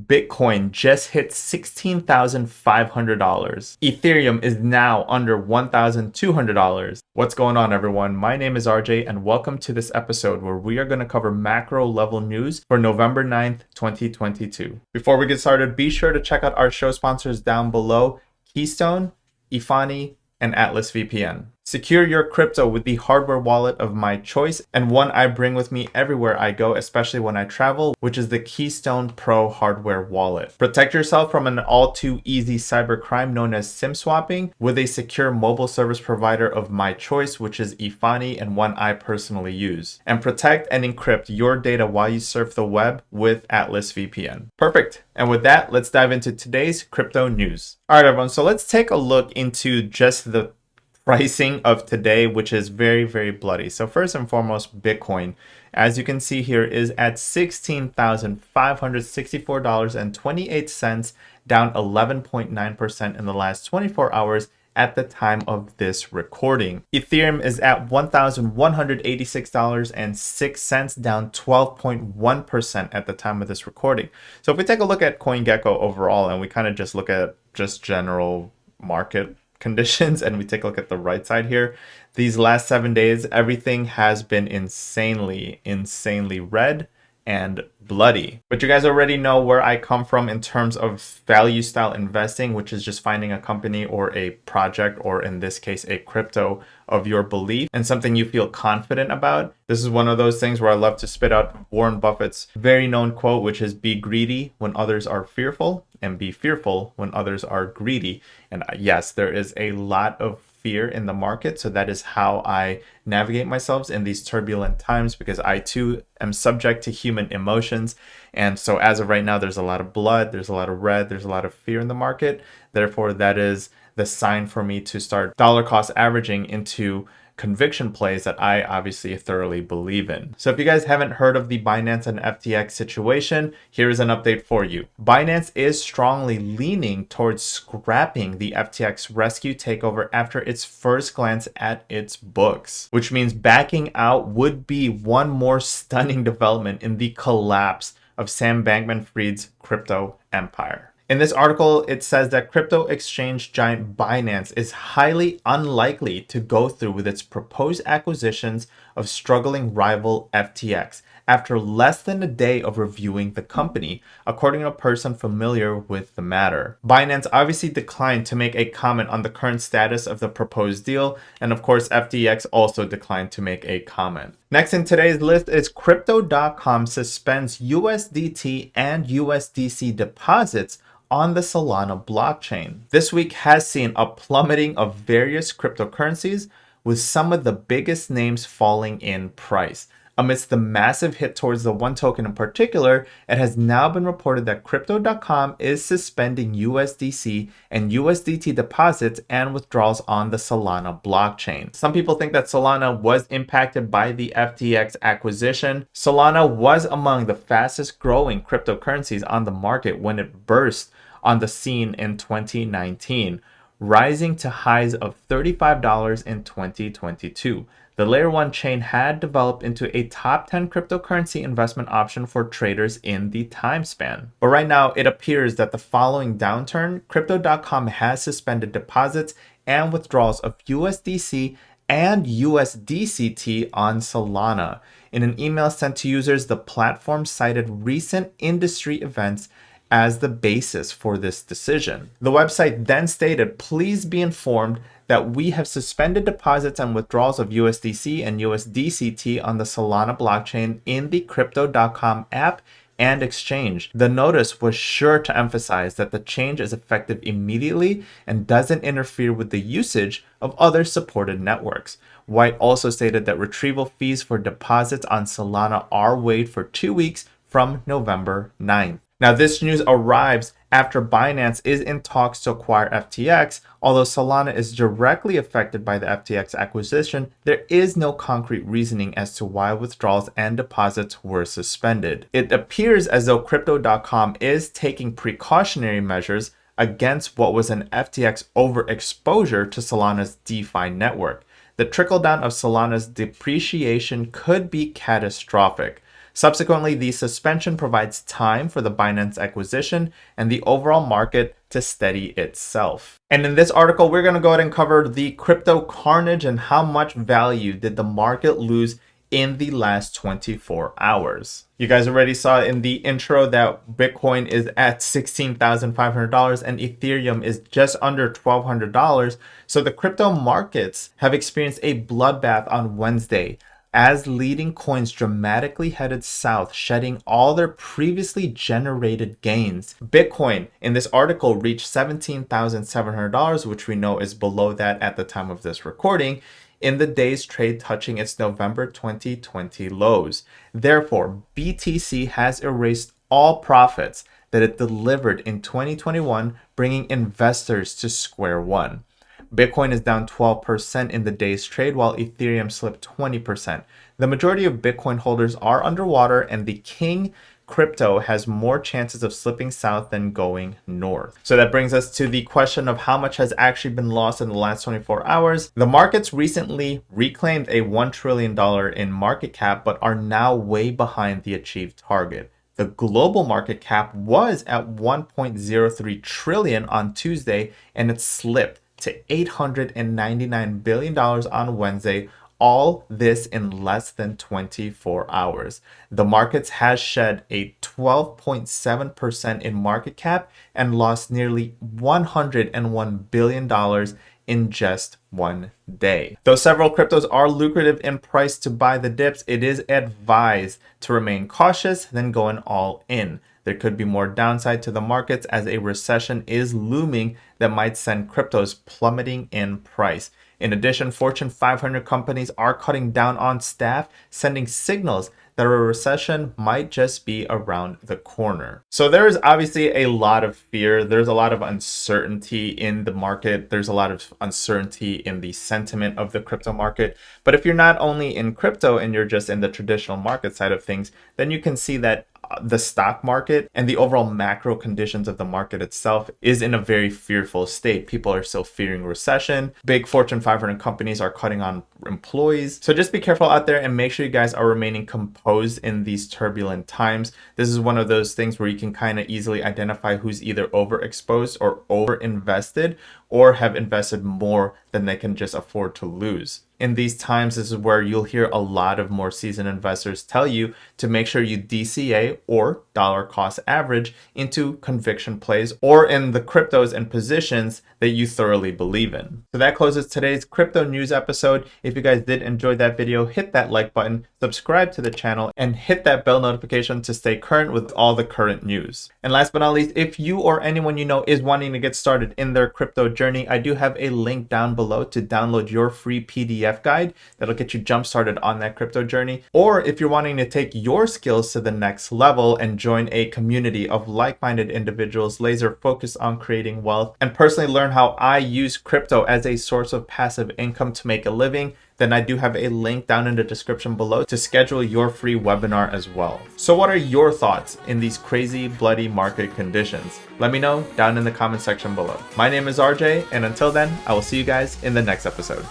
Bitcoin just hit $16,500. Ethereum is now under $1,200. What's going on, everyone? My name is RJ, and welcome to this episode where we are going to cover macro level news for November 9th, 2022. Before we get started, be sure to check out our show sponsors down below: Keystone, Efani, and AtlasVPN. Secure your crypto with the hardware wallet of my choice and one I bring with me everywhere I go, especially when I travel, which is the Keystone Pro hardware wallet. Protect yourself from an all too easy cybercrime known as SIM swapping with a secure mobile service provider of my choice, which is Efani, and one I personally use. And protect and encrypt your data while you surf the web with AtlasVPN. Perfect. And with that, let's dive into today's crypto news. All right, everyone. So let's take a look into just the pricing of today, which is very, very bloody. So first and foremost, Bitcoin, as you can see here, is at $16,564.28, down 11.9% in the last 24 hours at the time of this recording. Ethereum is at $1,186.06, down 12.1% at the time of this recording. So if we take a look at CoinGecko overall, and we kind of just look at just general market conditions, and we take a look at the right side here, these last 7 days, everything has been insanely red and bloody. But you guys already know where I come from in terms of value style investing, which is just finding a company or a project, or in this case, a crypto of your belief and something you feel confident about. This is one of those things where I love to spit out Warren Buffett's very known quote, which is be greedy when others are fearful and be fearful when others are greedy. And yes, there is a lot of fear in the market. So that is how I navigate myself in these turbulent times, because I too am subject to human emotions. And so as of right now, there's a lot of blood, there's a lot of red, there's a lot of fear in the market. Therefore, that is the sign for me to start dollar cost averaging into conviction plays that I obviously thoroughly believe in. So if you guys haven't heard of the Binance and FTX situation, here is an update for you. Binance is strongly leaning towards scrapping the FTX rescue takeover after its first glance at its books, which means backing out would be one more stunning development in the collapse of Sam Bankman-Fried's crypto empire. In this article, it says that crypto exchange giant Binance is highly unlikely to go through with its proposed acquisitions of struggling rival FTX after less than a day of reviewing the company, according to a person familiar with the matter. Binance obviously declined to make a comment on the current status of the proposed deal, and of course, FTX also declined to make a comment. Next in today's list is Crypto.com suspends USDT and USDC deposits on the Solana blockchain. This week has seen a plummeting of various cryptocurrencies, with some of the biggest names falling in price. Amidst the massive hit towards the one token in particular, it has now been reported that Crypto.com is suspending USDC and USDT deposits and withdrawals on the Solana blockchain. Some people think that Solana was impacted by the FTX acquisition. Solana was among the fastest growing cryptocurrencies on the market when it burst on the scene in 2019, rising to highs of $35 in 2022. The Layer 1 chain had developed into a top 10 cryptocurrency investment option for traders in the time span. But right now, it appears that the following downturn, Crypto.com has suspended deposits and withdrawals of USDC and USDCT on Solana. In an email sent to users, the platform cited recent industry events as the basis for this decision. The website then stated, "Please be informed that we have suspended deposits and withdrawals of USDC and USDCT on the Solana blockchain in the Crypto.com app and exchange." The notice was sure to emphasize that the change is effective immediately and doesn't interfere with the usage of other supported networks. White also stated that retrieval fees for deposits on Solana are waived for 2 weeks from November 9th. Now, this news arrives after Binance is in talks to acquire FTX. Although Solana is directly affected by the FTX acquisition, there is no concrete reasoning as to why withdrawals and deposits were suspended. It appears as though Crypto.com is taking precautionary measures against what was an FTX overexposure to Solana's DeFi network. The trickle down of Solana's depreciation could be catastrophic. Subsequently, the suspension provides time for the Binance acquisition and the overall market to steady itself. And in this article, we're going to go ahead and cover the crypto carnage and how much value did the market lose in the last 24 hours. You guys already saw in the intro that Bitcoin is at $16,500 and Ethereum is just under $1,200. So the crypto markets have experienced a bloodbath on Wednesday as leading coins dramatically headed south, shedding all their previously generated gains. Bitcoin in this article reached $17,700, which we know is below that at the time of this recording, in the day's trade touching its November 2020 lows. Therefore, BTC has erased all profits that it delivered in 2021, bringing investors to square one. Bitcoin is down 12% in the day's trade, while Ethereum slipped 20%. The majority of Bitcoin holders are underwater, and the king crypto has more chances of slipping south than going north. So that brings us to the question of how much has actually been lost in the last 24 hours. The markets recently reclaimed a $1 trillion in market cap, but are now way behind the achieved target. The global market cap was at 1.03 trillion on Tuesday, and it slipped to $899 billion on Wednesday, all this in less than 24 hours. The markets has shed a 12.7% in market cap and lost nearly $101 billion in just one day. Though several cryptos are lucrative in price to buy the dips, it is advised to remain cautious than going all in. There could be more downside to the markets as a recession is looming that might send cryptos plummeting in price. In addition, Fortune 500 companies are cutting down on staff, sending signals that a recession might just be around the corner. So there is obviously a lot of fear. There's a lot of uncertainty in the market. There's a lot of uncertainty in the sentiment of the crypto market. But if you're not only in crypto and you're just in the traditional market side of things, then you can see that the stock market and the overall macro conditions of the market itself is in a very fearful state. People are still fearing recession. Big Fortune 500 companies are cutting on employees. So just be careful out there and make sure you guys are remaining composed in these turbulent times. This is one of those things where you can kind of easily identify who's either overexposed or overinvested or have invested more than they can just afford to lose. In these times, this is where you'll hear a lot of more seasoned investors tell you to make sure you DCA or dollar cost average into conviction plays or in the cryptos and positions that you thoroughly believe in. So that closes today's crypto news episode. If you guys did enjoy that video, hit that like button, subscribe to the channel, and hit that bell notification to stay current with all the current news. And last but not least, if you or anyone you know is wanting to get started in their crypto journey, I do have a link down below to download your free PDF guide that'll get you jump started on that crypto journey. Or if you're wanting to take your skills to the next level and join a community of like-minded individuals laser focused on creating wealth and personally learn how I use crypto as a source of passive income to make a living, then I do have a link down in the description below to schedule your free webinar as well. So what are your thoughts in these crazy, bloody market conditions? Let me know down in the comment section below. My name is RJ, and until then, I will see you guys in the next episode.